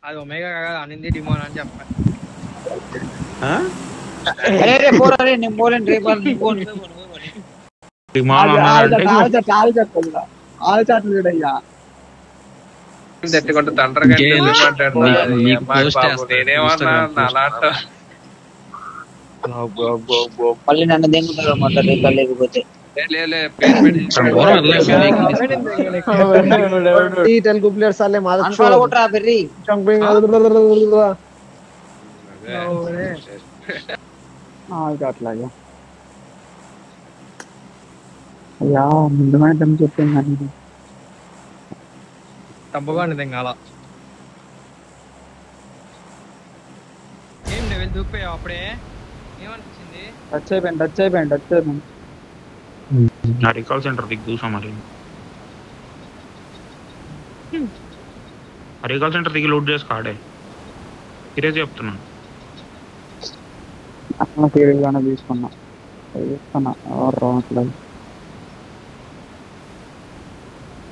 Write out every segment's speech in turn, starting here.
అది ఒమేగా కాదు అనింది డిమోన్ అని చెప్పాలి. తెట్టుకుంటే తండ్రగా మళ్ళీ నన్ను దెంగుతారు అన్నమాట రేపు లేకపోతే. 10 players साले मार అన్ఫాలో కొట్రా బెర్రీ. అట్లాగా అయ్యా ముందుగానే దమ్ చెప్పింది తప్పగానే తెంగాల. ఏం లెవెల్ దూకిపోయావు అప్పుడే, ఏమనిపించింది? టచ్ అయిపోయింది రికాల్ సెంటర్ దిగు చూసా మరి. రికాల్ సెంటర్ దిగి లూట్ చేసి కాడే సీరియస్ చెప్తున్నాను. సీరియస్గానే తీసుకున్నా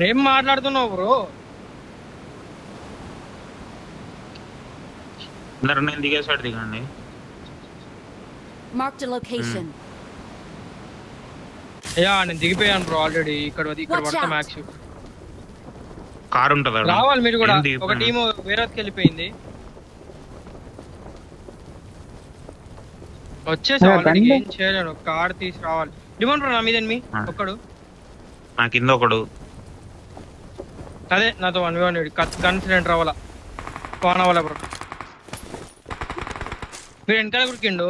ఏం మాట్లాడుతున్నావు బ్రో? అందరు నేను దిగేసాడు దిగండి. అయ్యా నేను దిగిపోయాను బ్రో ఆల్రెడీ. ఇక్కడ పడతా మ్యాక్స్ కార్ ఉంటుందా? రావాలి మీరు కూడా. ఒక టీం వేరేకి వెళ్ళిపోయింది. వచ్చేసా ఆల్రెడీ, ఏం చేయలేను. కార్ తీసి రావాలి. డిమాండ్ బ్రో నా మీద ఎనిమి ఒక్కడు, నా కింద ఒకడు. అదే నాతో 1v1 కన్ఫిడెంట్ రావాలా స్పాన్ అవ్వాలా బ్రో. మీరు వెనకాల కురికిండు.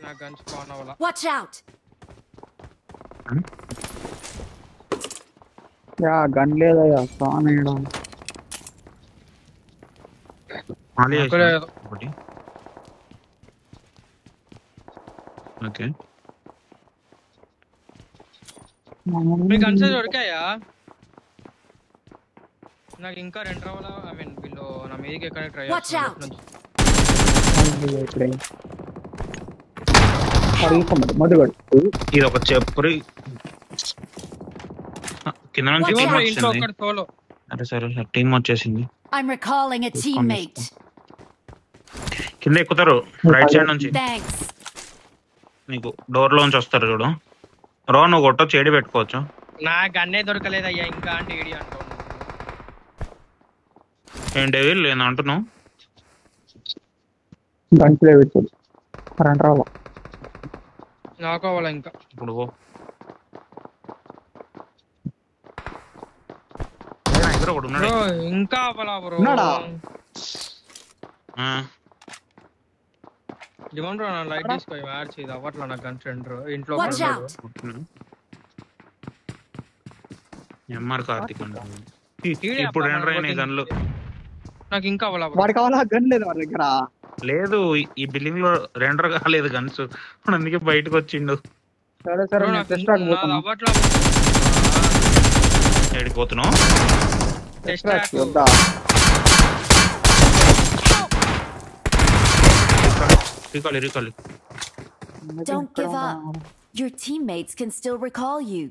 నా గన్ స్పాన్ అవ్వాలా. Watch out. యా గన్ లేదయ్యా స్పాన్ అయ్యడం. ఓకే మీ గన్స్ దొరికాయా? నాకు ఇంకా 2 రావాలా. ఐ మీన్ వీళ్ళు నా మీదకి ఎక్కడ ట్రై చేస్తున్నారు. ఇది ఒక చెప్పురి కింద నుంచి అరే సరే టీం వచ్చేసింది. కింద ఎక్కుతారు రైట్ సైడ్ నుంచి. నీకు డోర్ లోంచి వస్తారు చూడు. రో నువ్వు కొట్ట చెడి పెట్టుకోవచ్చు. నా గన్నే దొరకలేదయ్యా ఇంకా. అంటే ఏడి అంటావు ఏంటి నేను అంటున్నావు? నాకు అవ్వాలా ఇంకా. ఇప్పుడు ఇంకా అవ్వాలా బ్రో? డిమాండ్ బ్రో నా లైట్ తీసుకో. యాడ్ చేయదు అవ్వట్లా నా గన్ ఫ్రెండ్ ఇంట్లో. ఎంఆర్ కార్తిక్ ఇప్పుడు గన్లు నాకు ఇంకా అవ్వాలా? వాడికి కావాలా గన్ లేదు వాడి దగ్గర. లేదు ఈ బిల్డింగ్ లో రెండర్ కాలేదు గన్స్, అందుకే బయటకు వచ్చిండు. సరే సరే ఏడిపోతున్నావు? Recall. Don't give up. Your teammates can still recall you.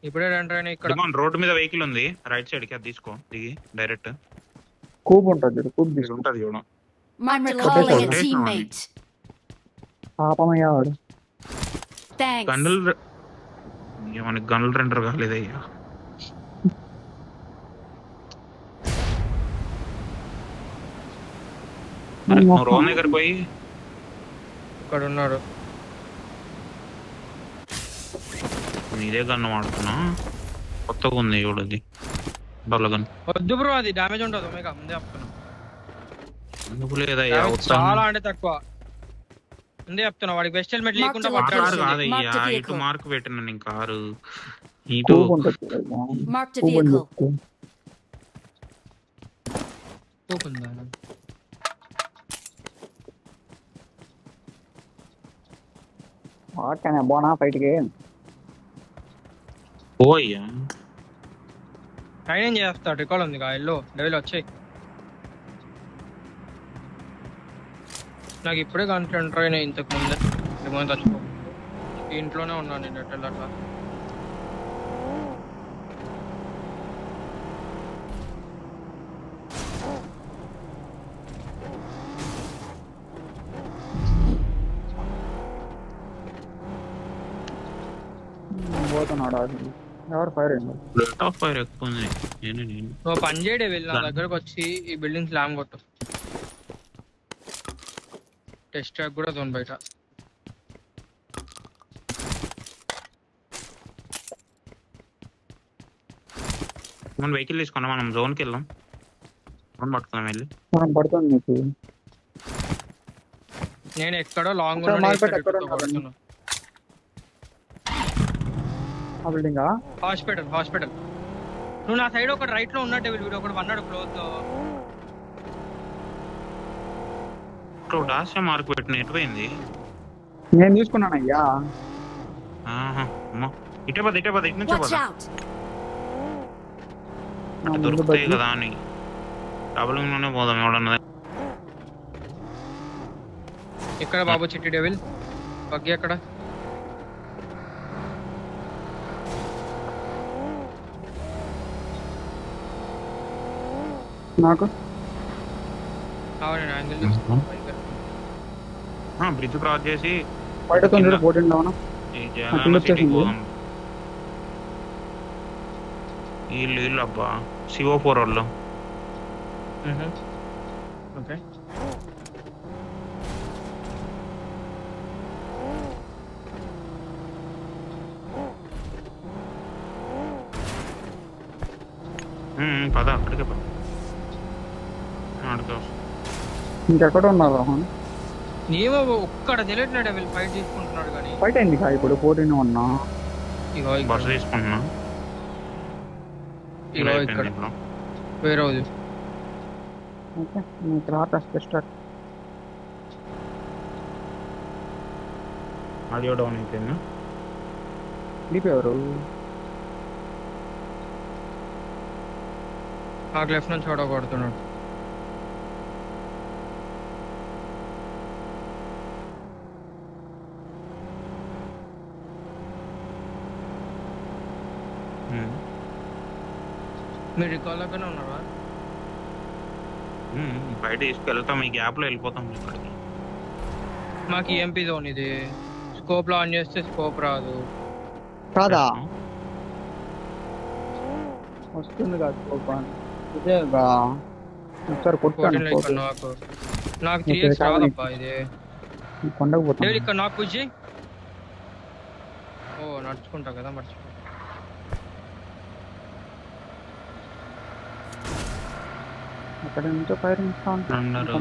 ఇప్పుడే రండి. ఇక్కడ రోడ్ మీద వెహికల్ ఉంది రైట్ సైడ్ కి, అది తీసుకో. దిగి డైరెక్ట్ కూబ్ ఉంటుంది. కూబ్ ఉంటుంది చూడు. I'm recalling a teammate. పాపమయ్యా వాడు. Thanks. గన్నులు రెండర్ కాలేదయ్యా. రోన్ దగ్గర పోయి ఇక్కడ ఉన్నాడు. ఇదే గన్ను వాడుతున్నా, కొత్తగా ఉంది చూడది. గన్ వద్దు బ్రో, అది డ్యామేజ్ ఉండదు. ఒమేగా ముందే చెప్తున్నా. ఎందుకు లేదయ్యా? చాలా అంటే తక్కువ ముందే చెప్తున్నా. వాడికి బెస్ట్ హెల్మెట్ లేకుండా కారు కాదయ్యా, ఇటు మార్క్ పెట్టిన నేను కారు. ఇటు బోనా ఫైట్ కి పోయ్యా ట్రైనింగ్ చేస్తాడు. రికాల్ ఉంది ఇల్లు డెవిల్ వచ్చాయి. నాకు ఇప్పుడే కాన్ఫిడెంట్ అయినా ఇంతకు ముందే చచ్చిపో. ఇంట్లోనే ఉన్నాను నేను ఎట్లా అట్లా. పోతున్నాడు అది. ఎవరు ఫైర్ అయింది? రేట్ ఆఫ్ ఫైర్ ఎక్కువ ఉంది. నేను నువ్వు పని చేయడే వెళ్ళి నా దగ్గరకు వచ్చి ఈ బిల్డింగ్ స్లామ్ కొట్టు. టెస్ట్ ట్రాక్ కూడా జోన్ బయట. మన వెహికల్ తీసుకున్నాం, మనం జోన్కి వెళ్దాం. జోన్ పట్టుకుందాం వెళ్ళి. మనం పడుతుంది నీకు. నేను ఎక్కడో లాంగ్ మార్కెట్ ఎక్కడ ఉన్నాడు? ఆ బిల్డింగా? హాస్పిటల్. నువ్వు నా సైడ్ ఒకటి రైట్ లో ఉన్నట్టు వీడు ఒకటి అన్నాడు క్లోజ్ లో. డాష్ మార్క్ పెట్టిన ఎటు పోయింది? నేను తీసుకున్నాను అయ్యా. ఇటే పద ఇటు నుంచి Watch పద. out! దొరుకుతాయి కదా అని డబుల్లోనే పోదాం. ఎవడన్నా ఇక్కడ బాబు చిట్టి డెవిల్ బగ్గి ఎక్కడ? నాకు అవును యాంగిల్ బ్రిడ్జ్ క్రాస్ చేసి బయట తొందర పోటీలో ఉన్నా. ఈ జనాల సిటీకి పోదాం. వీళ్ళు అబ్బా CO4 వాళ్ళు. ఓకే పద అక్కడికే పద. అడుగు ఇంకెక్కడ ఉన్నారు రోహన్? నీవో ఒక్కడ తెలియట్లేడు వీళ్ళు ఫైట్ తీసుకుంటున్నాడు కానీ ఫైట్ అయింది కా ఇప్పుడు 14 ఉన్నా. ఇగో బస్సు తీసుకుంటున్నా. ఇక్కడ వేరే రోజు ఓకే నీకు రాత స్టార్ట్. ఆడియో డౌన్ అయిపోయింది. డీపీ ఎవరు? నాకు లెఫ్ట్ నుంచి చూడగొడుతున్నాడు. మీరు రికాల్లోనే ఉన్నారా? బయట తీసుకెళ్తాం. ఈ గ్యాప్ లో వెళ్ళిపోతాం ఇక్కడికి. మాకు EMP జోన్ ఇది. స్కోప్ లో ఆన్ చేస్తే స్కోప్ రాదు. కాదా వస్తుంది కాదు. ఇదేగా ఒకసారి కొట్టాను. నాకు 3x రాదబ్బా ఇది. కొండకు పోతాను. ఇక్కడ నాకు పూజి. ఓ నడుచుకుంటా కదా మర్చిపో. అక్కడ నుంచో ఫైరింగ్ ఇస్తా ఉంటాను.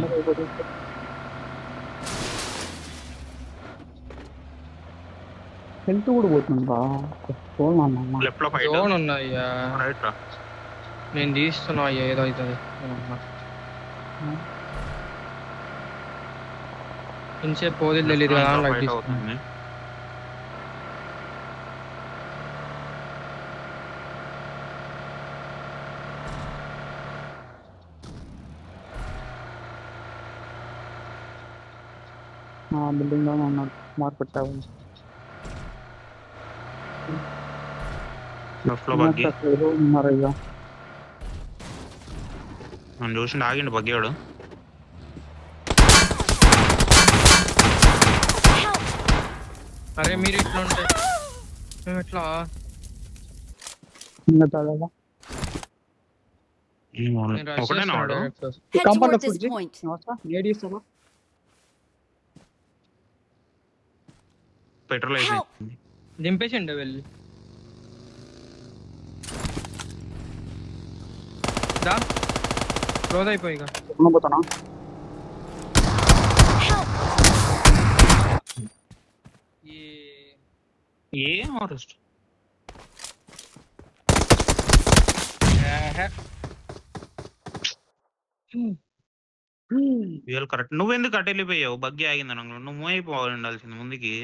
హెల్త్ కూడా పోతుందా? లెఫ్ట్ లో ఫైట్. జోన్ ఉన్నాయ్యా. రైట్ రా. నేను తీస్తున్నా అయ్యా ఏదో అవుతుంది. ఇంచేపు పోది తెలియదు కదా లైట్ తీసుకున్నాను. బిల్డింగ్ లోనే ఉన్నాడు. మార్కెట్ ట్యాబ్ లెఫ్ట్ లో బగ్గి ఉన్నారయ్యా. నన్ను చూసి ఆగిండు బగ్గాడు. అరే మీరు ఇట్లా ఉంటే మేము ఎట్లా? ఒకటే నాడు Head toward this point. Petrol అయిపోయింది. దింపేసిండు వెళ్ళి. దా క్లోజ్ అయిపోయి ఇక. పోతానా? ఏం అరెస్ట్ వీళ్ళు కరెక్ట్. నువ్వెందుకు అటు వెళ్ళిపోయావు? బగ్గి ఆగింది అనగా నువ్వు మూవ్ అయిపోవాలి ఉండాల్సింది ముందుకి.